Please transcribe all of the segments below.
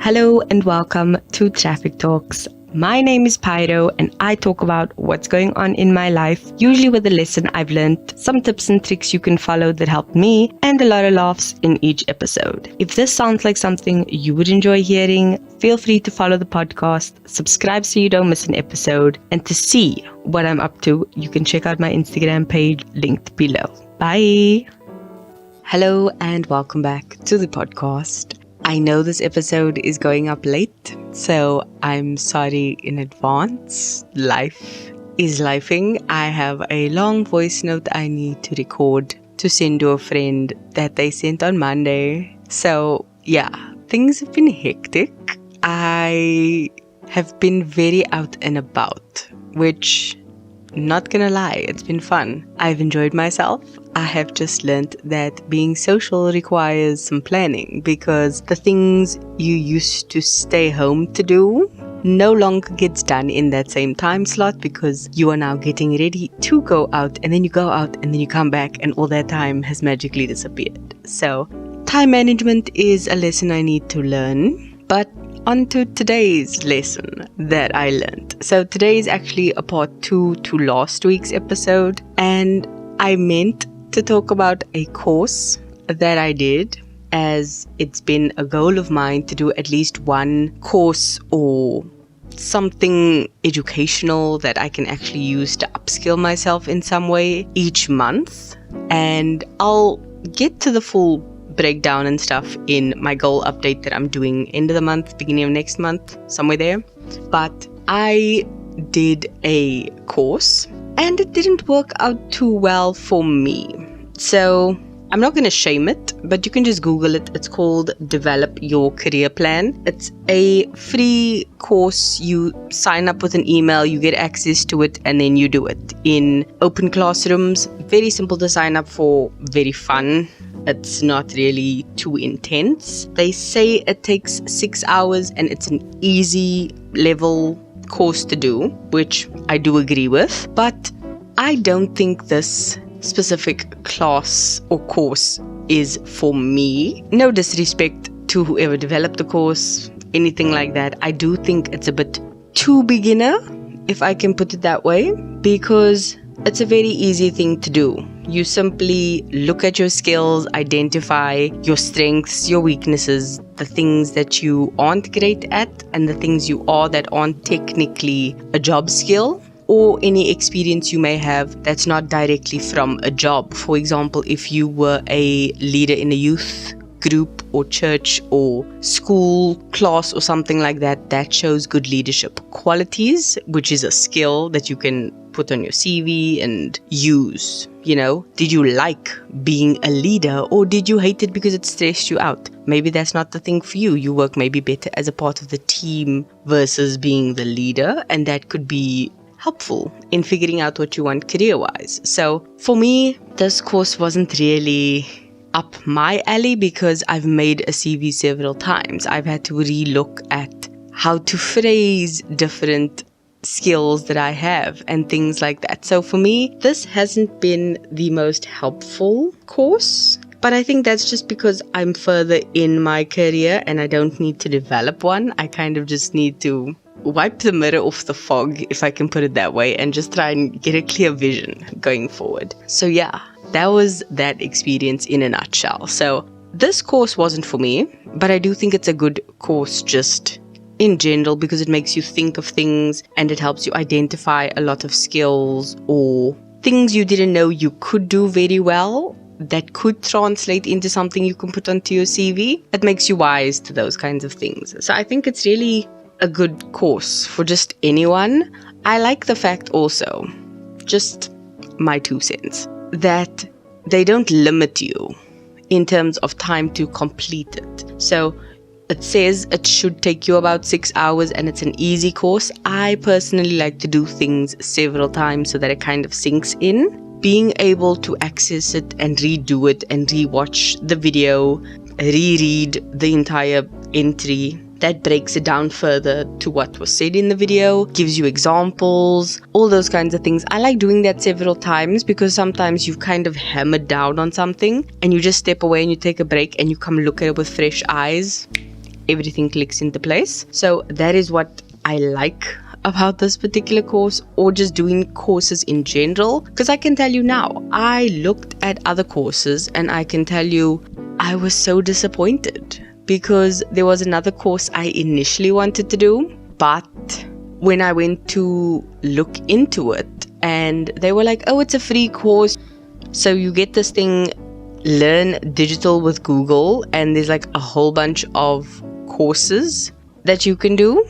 Hello and welcome to Traffic Talks. My name is Pyro and I talk about what's going on in my life, usually with a lesson I've learned, some tips and tricks you can follow that helped me, and a lot of laughs in each episode. If this sounds like something you would enjoy hearing, feel free to follow the podcast, subscribe so you don't miss an episode, and to see what I'm up to, you can check out my Instagram page linked below. Bye! Hello and welcome back to the podcast. I know this episode is going up late, so I'm sorry in advance. Life is lifing. I have a long voice note I need to record to send to a friend that they sent on Monday. So yeah, things have been hectic. I have been very out and about, which, not gonna lie, it's been fun. I've enjoyed myself. I have just learned that being social requires some planning because the things you used to stay home to do no longer gets done in that same time slot because you are now getting ready to go out, and then you go out and then you come back and all that time has magically disappeared. So time management is a lesson I need to learn. But on to today's lesson that I learned. So today is actually a part 2 to last week's episode, and I meant to talk about a course that I did, as it's been a goal of mine to do at least one course or something educational that I can actually use to upskill myself in some way each month. And I'll get to the full breakdown and stuff in my goal update that I'm doing end of the month, beginning of next month, somewhere there. But I did a course and it didn't work out too well for me. So I'm not going to shame it, but you can just Google it. It's called Develop Your Career Plan. It's a free course. You sign up with an email, you get access to it, and then you do it in open classrooms. Very simple to sign up for, very fun. It's not really too intense. They say it takes 6 hours and it's an easy level course to do, which I do agree with. But I don't think this specific class or course is for me. No disrespect to whoever developed the course, anything like that. I do think it's a bit too beginner, if I can put it that way, because it's a very easy thing to do. You simply look at your skills, identify your strengths, your weaknesses, the things that you aren't great at, and the things you are that aren't technically a job skill, or any experience you may have that's not directly from a job. For example, if you were a leader in a youth group or church or school class or something like that, that shows good leadership qualities, which is a skill that you can put on your CV and use. You know, did you like being a leader or did you hate it because it stressed you out? Maybe that's not the thing for you. You work maybe better as a part of the team versus being the leader, and that could be helpful in figuring out what you want career-wise. So for me, this course wasn't really up my alley because I've made a CV several times. I've had to re-look at how to phrase different skills that I have and things like that. So for me, this hasn't been the most helpful course, but I think that's just because I'm further in my career and I don't need to develop one. I kind of just need to wipe the mirror off the fog, if I can put it that way, and just try and get a clear vision going forward. So yeah, that was that experience in a nutshell. So this course wasn't for me, but I do think it's a good course just in general because it makes you think of things and it helps you identify a lot of skills or things you didn't know you could do very well that could translate into something you can put onto your CV. It makes you wise to those kinds of things. So I think it's really a good course for just anyone. I like the fact also, just my 2 cents, that they don't limit you in terms of time to complete it. So it says it should take you about 6 hours and it's an easy course. I personally like to do things several times so that it kind of sinks in. Being able to access it and redo it and rewatch the video, reread the entire entry, that breaks it down further to what was said in the video, gives you examples, all those kinds of things. I like doing that several times because sometimes you've kind of hammered down on something and you just step away and you take a break and you come look at it with fresh eyes. everything clicks into place. So that is what I like about this particular course, or just doing courses in general. Because I can tell you now, I looked at other courses and I can tell you I was so disappointed, because there was another course I initially wanted to do, but when I went to look into it and they were like, oh, it's a free course, so you get this thing, Learn Digital with Google, and there's like a whole bunch of courses that you can do.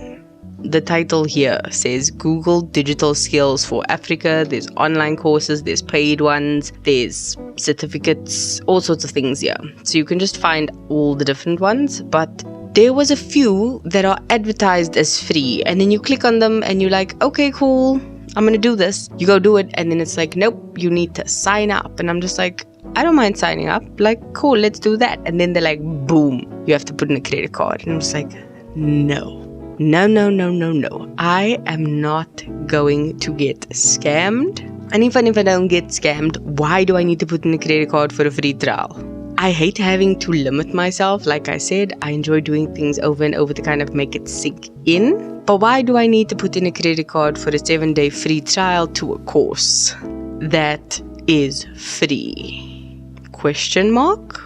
The title here says Google Digital Skills for Africa. There's online courses, there's paid ones, there's certificates, all sorts of things here. So you can just find all the different ones. But there was a few that are advertised as free, and then you click on them and you're like, okay, cool, I'm gonna do this. You go do it, and then it's like, nope, you need to sign up. And I'm just like, I don't mind signing up. Like, cool, let's do that. And then they're like, boom, you have to put in a credit card. And I'm just like, no. I am not going to get scammed. And even if I don't get scammed, why do I need to put in a credit card for a free trial? I hate having to limit myself. Like I said, I enjoy doing things over and over to kind of make it sink in. But why do I need to put in a credit card for a 7-day free trial to a course that is free? Question mark?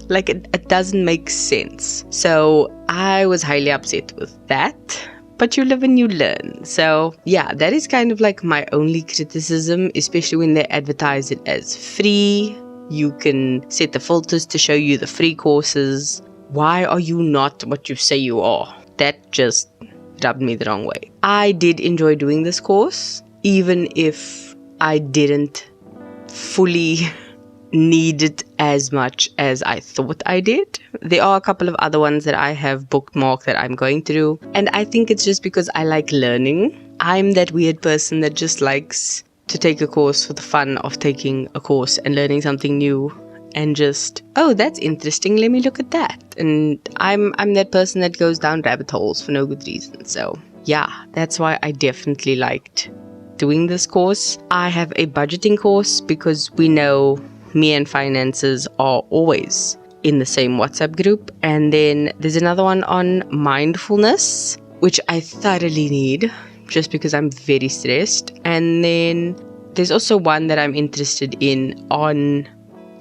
Like, it doesn't make sense. So I was highly upset with that. But you live and you learn. So yeah, that is kind of like my only criticism, especially when they advertise it as free. You can set the filters to show you the free courses. Why are you not what you say you are? That just rubbed me the wrong way. I did enjoy doing this course, even if I didn't fully need it as much as I thought I did. There are a couple of other ones that I have bookmarked that I'm going to do, and I think it's just because I like learning. I'm that weird person that just likes to take a course for the fun of taking a course and learning something new, and just, oh, that's interesting, let me look at that. And I'm that person that goes down rabbit holes for no good reason. So yeah, that's why I definitely liked doing this course. I have a budgeting course because we know me and finances are always in the same WhatsApp group. And then there's another one on mindfulness, which I thoroughly need just because I'm very stressed. And then there's also one that I'm interested in on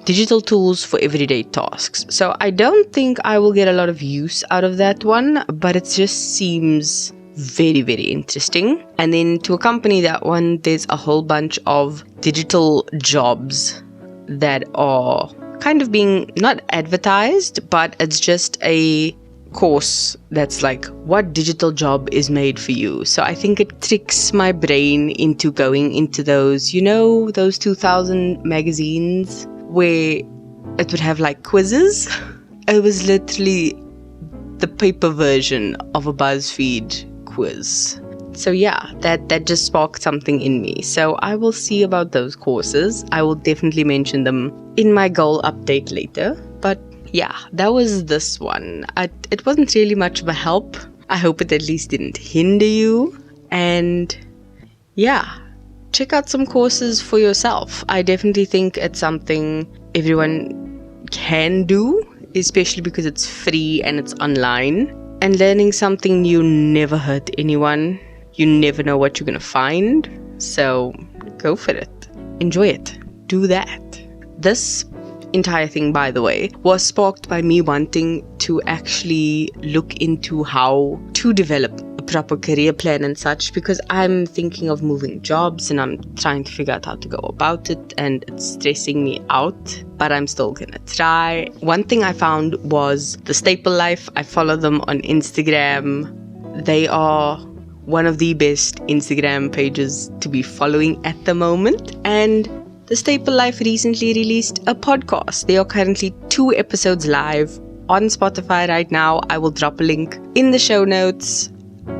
digital tools for everyday tasks. So I don't think I will get a lot of use out of that one, but it just seems very, very interesting. And then to accompany that one, there's a whole bunch of digital jobs that are kind of being not advertised, but it's just a course that's like, what digital job is made for you? So I think it tricks my brain into going into those, those 2000 magazines where it would have like quizzes. It was literally the paper version of a BuzzFeed quiz. So yeah, that just sparked something in me. So I will see about those courses. I will definitely mention them in my goal update later. But yeah, that was this one. It wasn't really much of a help. I hope it at least didn't hinder you. And yeah, check out some courses for yourself. I definitely think it's something everyone can do, especially because it's free and it's online. And learning something new never hurt anyone. You never know what you're going to find. So go for it. Enjoy it. Do that. This entire thing, by the way, was sparked by me wanting to actually look into how to develop a proper career plan and such, because I'm thinking of moving jobs and I'm trying to figure out how to go about it, and it's stressing me out, but I'm still gonna try. One thing I found was the Staple Life. I follow them on Instagram. They are one of the best Instagram pages to be following at the moment. And the Staple Life recently released a podcast. There are currently 2 episodes live on Spotify right now. I will drop a link in the show notes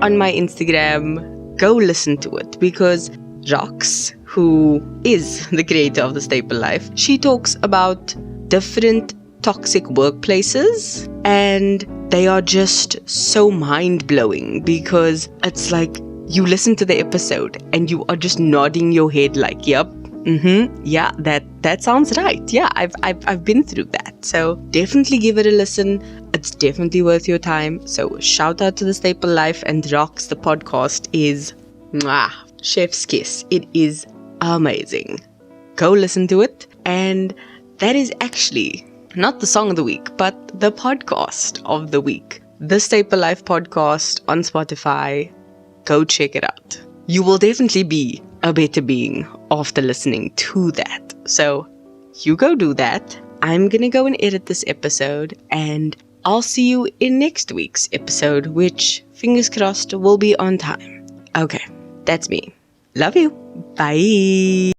on my Instagram. Go listen to it, because Rox, who is the creator of the Staple Life, she talks about different toxic workplaces, and they are just so mind-blowing, because it's like you listen to the episode and you are just nodding your head like, yep, yeah, that sounds right. Yeah, I've been through that. So definitely give it a listen. It It's definitely worth your time. So shout out to the Staple Life and Rocks. The podcast is mwah, chef's kiss. It is amazing. Go listen to it. And that is actually not the song of the week, but the podcast of the week. The Staple Life podcast on Spotify. Go check it out. You will definitely be a better being after listening to that. So you go do that. I'm gonna go and edit this episode, and I'll see you in next week's episode, which, fingers crossed, will be on time. Okay, that's me. Love you. Bye.